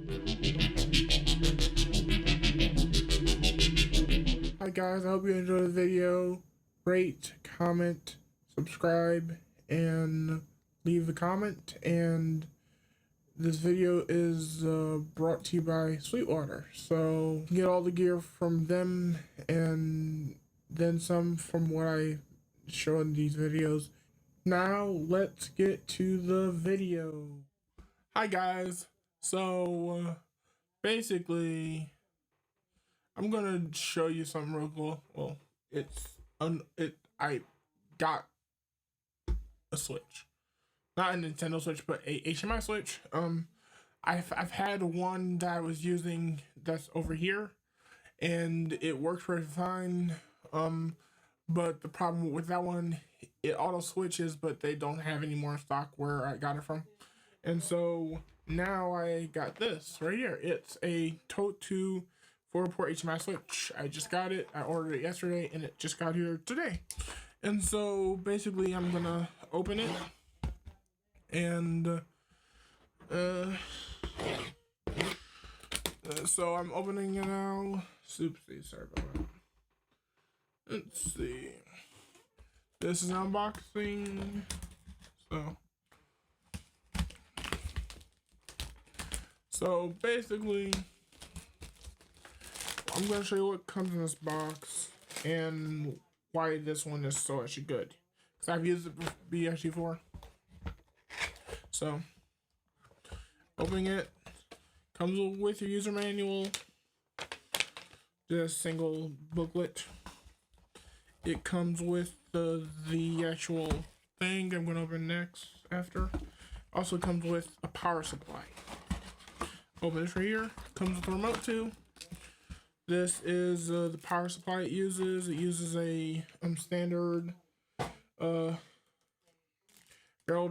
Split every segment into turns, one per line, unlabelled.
Hi guys, I hope you enjoyed the video. Rate, comment, subscribe, and leave a comment. And this video is brought to you by Sweetwater. So get all the gear from them and then some from what I show in these videos. Now let's get to the video. Hi guys. So basically, I'm gonna show you something real cool. Well, I got a Switch, not a Nintendo Switch, but a HDMI Switch. I've had one that I was using that's over here, and it works very fine. But the problem with that one, it auto switches, but they don't have any more in stock where I got it from, and so now I got this right here. It's a totu 4-port HDMI switch. I just got it. I ordered it yesterday, and it just got here today. And so basically, I'm gonna open it, and so I'm opening it now. Oopsie, sorry about that. Let's see. This is an unboxing. So basically, I'm going to show you what comes in this box and why this one is so actually good. Because I've used it before. So, opening it, comes with your user manual, just single booklet. It comes with the actual thing I'm going to open next after. Also comes with a power supply. Open this right here. Comes with a remote too. This is the power supply it uses. It uses a standard barrel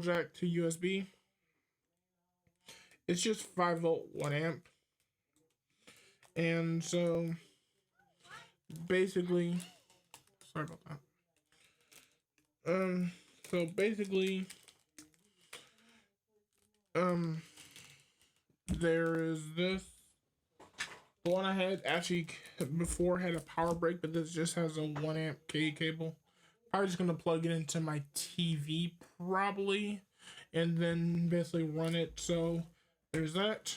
jack to USB. It's just 5-volt 1 amp. And so basically, sorry about that. So basically, there is this. The one I had actually before had a power break, but this just has a 1 amp cable. I'm just gonna plug it into my TV probably, and then basically run it. So there's that.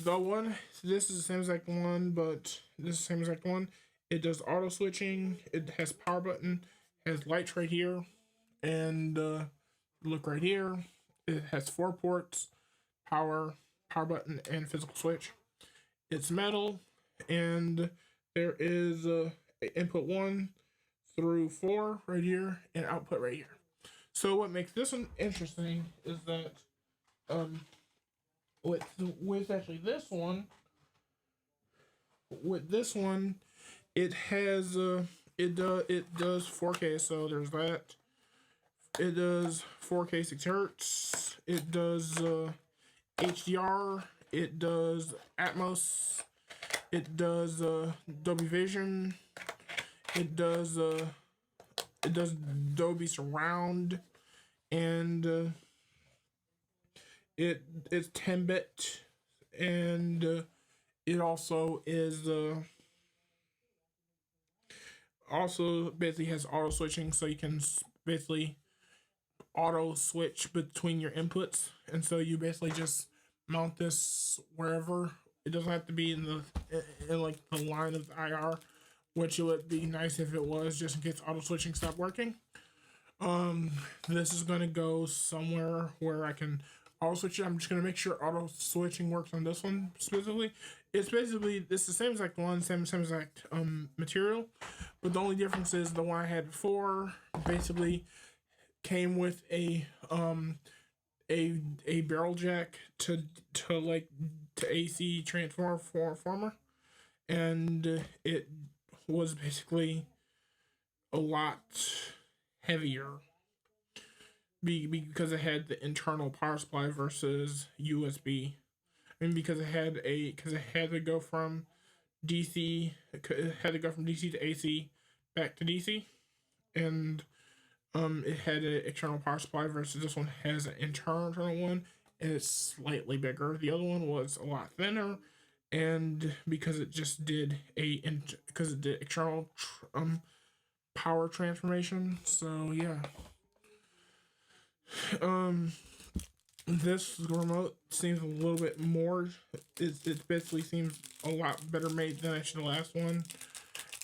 The one, this is the same exact one, but this is the same exact one. It does auto switching. It has power button. Has lights right here, and look right here. It has 4 ports, power button, and physical switch. It's metal, and there is input 1 through 4 right here, and output right here. So what makes this one interesting is that with actually this one, it has it does 4K. So there's that. It does 4K 60 Hz. It does HDR. It does Atmos. It does Dolby Vision. It does Dolby Surround, and it's 10-bit, and it also is also basically has auto switching, so you can basically auto switch between your inputs, and so you basically just mount this wherever. It doesn't have to be in like the line of the IR, which it would be nice if it was, just in case auto switching stopped working. This is gonna go somewhere where I can auto switch it. I'm just gonna make sure auto switching works on this one specifically. It's basically the same exact one, same exact material, but the only difference is the one I had before basically came with a barrel jack to AC transformer, and it was basically a lot heavier because it had the internal power supply versus USB. I mean, because it had to go from DC, it had to go from DC to AC back to DC, and it had an external power supply versus this one has an internal one, and it's slightly bigger. The other one was a lot thinner, and because it just did because it did external power transformation. So yeah, um, this remote seems a little bit more. It basically seems a lot better made than actually the last one.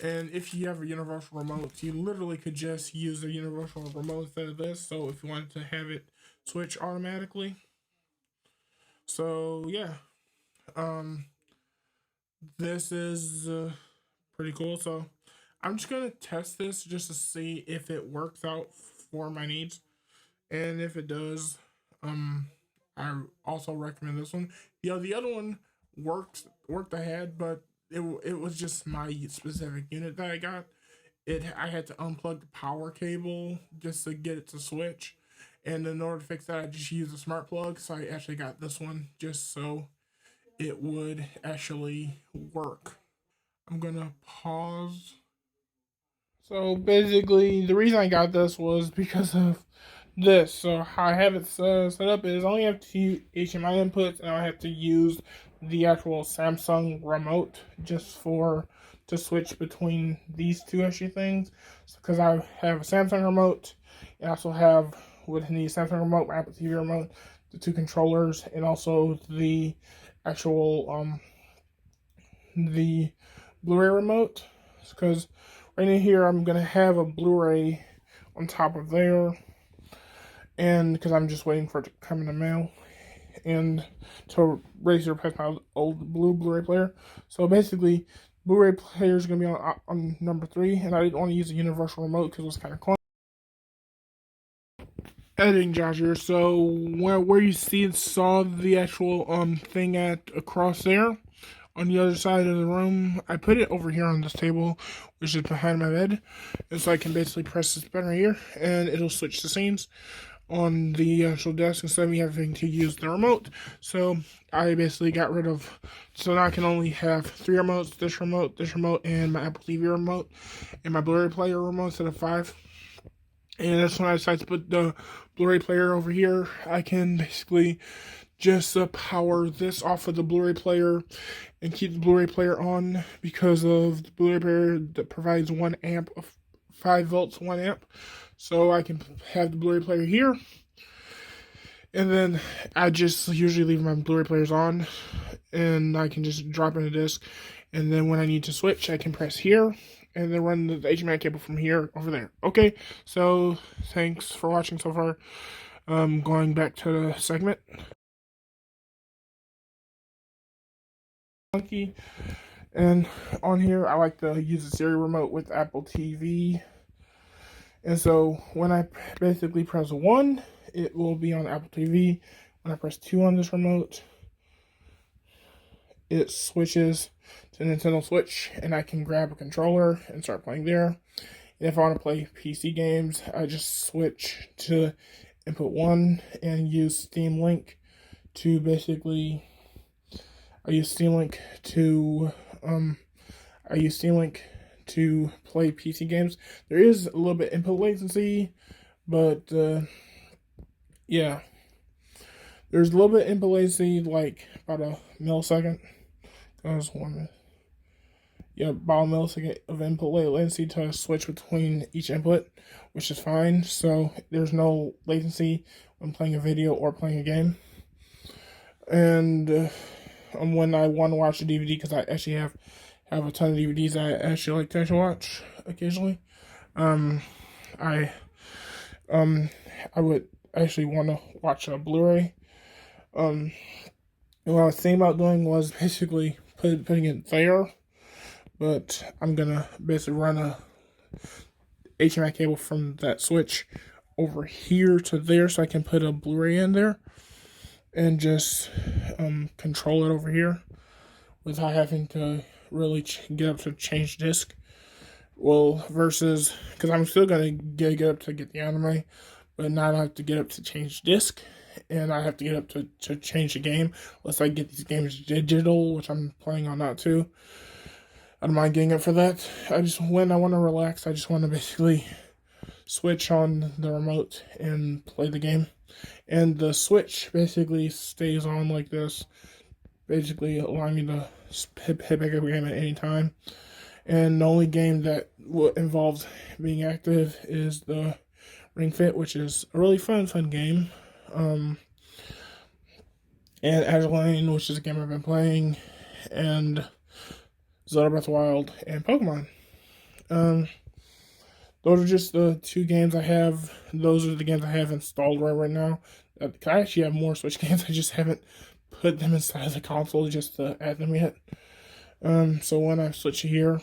And if you have a universal remote, you literally could just use a universal remote instead of this. So if you wanted to have it switch automatically. So yeah, this is pretty cool. So I'm just gonna test this just to see if it works out for my needs, and if it does, I also recommend this one. Yeah, the other one worked ahead, but it was just my specific unit that I got. I had to unplug the power cable just to get it to switch, and in order to fix that, I just used a smart plug. So I actually got this one just so it would actually work. I'm gonna pause. So basically, the reason I got this was because of this. So how I have it set up is I only have two HDMI inputs, and I have to use the actual Samsung remote just to switch between these two actually things. Because I have a Samsung remote, and I also have within the Samsung remote, my Apple TV remote, the two controllers, and also the actual the Blu-ray remote. Because right in here, I'm gonna have a Blu-ray on top of there, and because I'm just waiting for it to come in the mail, and to raise or past my old Blu-ray player. So basically, Blu-ray player is gonna be on number 3, and I didn't want to use a universal remote because it was kind of clunky. Editing Josh here. So where you saw the actual thing at across there on the other side of the room, I put it over here on this table, which is behind my bed, and so I can basically press this button right here, and it'll switch the scenes on the actual desk instead of me having to use the remote. So I basically got rid of, so now I can only have 3 remotes: this remote, and my Apple TV remote, and my Blu-ray player remote instead of 5. And that's when I decided to put the Blu-ray player over here. I can basically just power this off of the Blu-ray player and keep the Blu-ray player on, because of the Blu-ray player that provides 1 amp of 5 volts, 1 amp. So I can have the Blu-ray player here, and then I just usually leave my Blu-ray players on, and I can just drop in a disc, and then when I need to switch, I can press here, and then run the HDMI cable from here over there. Okay, so thanks for watching so far. Going back to the segment. And on here, I like to use the Siri remote with Apple TV. And so when I basically press 1, it will be on Apple TV. When I press 2 on this remote, it switches to Nintendo Switch, and I can grab a controller and start playing there. And if I want to play PC games, I just switch to input 1 and use Steam Link to basically, I use Steam Link to play PC games. There is a little bit input latency, but yeah, there's a little bit input latency, like about a millisecond. About a millisecond of input latency to switch between each input, which is fine. So there's no latency when playing a video or playing a game. And when I want to watch a DVD, because I actually have a ton of DVDs I actually like to actually watch occasionally. I would actually want to watch a Blu-ray. And what I was thinking about doing was basically putting it there, but I'm gonna basically run a HDMI cable from that switch over here to there, so I can put a Blu-ray in there and just control it over here without having to really get up to change disc. Well, versus, because I'm still gonna get up to get the anime, but now I have to get up to change disc, and I have to get up to change the game, unless I get these games digital, which I'm planning on not to. I don't mind getting up for that. When I want to relax, I just want to basically switch on the remote and play the game. and the switch basically stays on like this, basically allowing me to hit back up game at any time. And the only game that involves being active is the Ring Fit, which is a really fun game. And Agilane, which is a game I've been playing, and Zelda Breath of the Wild, and Pokemon. Those are just the 2 games I have. Those are the games I have installed right now. I actually have more Switch games. I just haven't put them inside of the console just to add them yet. So when I switch here,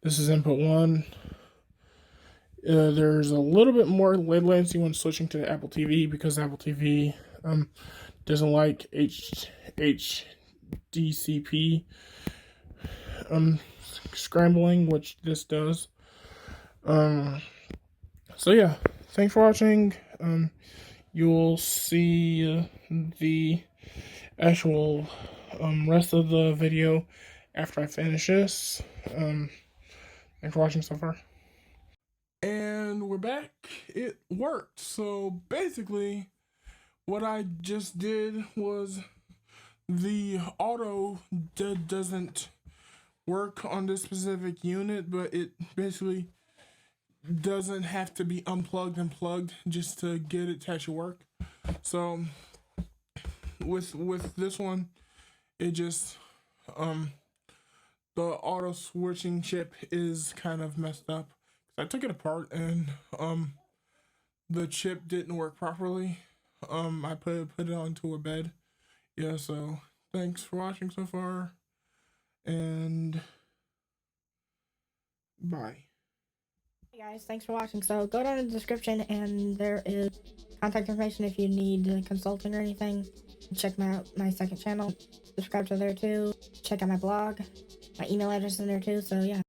this is input 1. There's a little bit more latency when switching to the Apple TV because Apple TV doesn't like HDCP scrambling, which this does. So yeah, thanks for watching. You'll see the actual rest of the video after I finish this. Thanks for watching so far. And we're back. It worked. So basically, what I just did was the auto doesn't work on this specific unit, but it basically doesn't have to be unplugged and plugged just to get it to actually work. So with this one, it just the auto switching chip is kind of messed up. I took it apart and the chip didn't work properly. I put it onto a bed. Yeah, so thanks for watching so far, and bye.
Hey guys, thanks for watching. So go down in the description and there is contact information if you need consulting or anything. Check my second channel. Subscribe to there too. Check out my blog. My email address is in there too. So yeah.